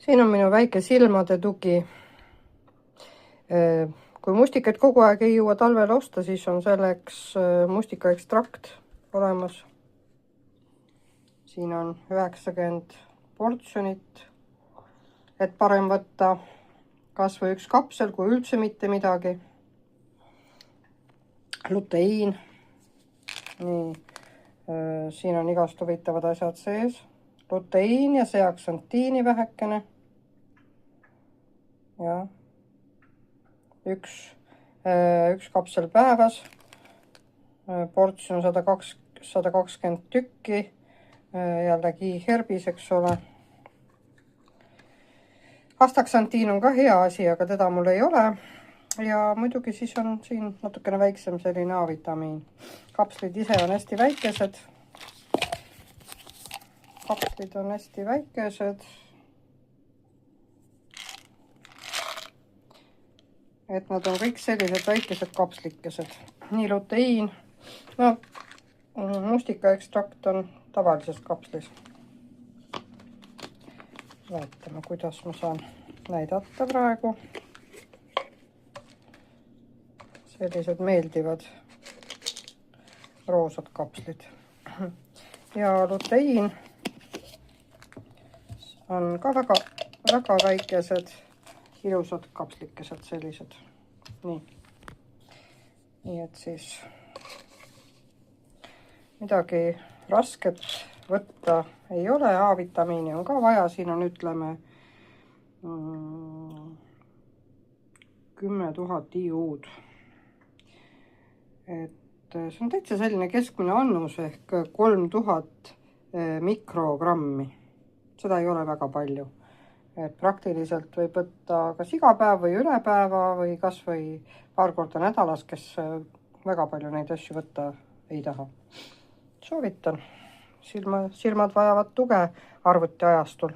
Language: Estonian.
Siin on minu väike silmade tugi. Kui mustikaid kogu aeg ei jõua talvel osta, siis on selleks mustikaekstrakt olemas. Siin on 90 portsjonit, et parem võtta kas või üks kapsel, kui üldse mitte midagi. Luteiin. Nii, siin on igast huvitavad asjad sees. Luteiin ja seaksantiini vähekene. Ja üks kapsel päevas. Portsjon 120 tükki. Jällegi herbis, eks ole. Astaksantiin on ka hea asi, aga teda mul ei ole. Ja muidugi siis on siin natukene väiksem selline A-vitamiin. Kapslid ise on hästi väikesed. Kapslid on hästi väikesed. Et nad on kõik sellised väikesed kapslikesed. Nii luteiin. No, mustikaekstrakt on tavalises kapslis. Vaatame, kuidas ma saan näidata praegu. Sellised meeldivad roosad kapslid. Ja luteiin on ka väga väikesed, ilusad kapslikesed sellised. Nii et siis midagi rasket võtta ei ole. A-vitamiini on ka vaja. Siin on, ütleme, 10 000 IU-d. Et see on täitsa selline keskmine annus ehk 3000 mikrogrammi. Seda ei ole väga palju. Et praktiliselt võib võtta kas iga päev või üle päeva või kas või paar korda nädalas, kes väga palju neid asju võtta ei taha. Soovitan. Silmad vajavad tuge arvutiajastul.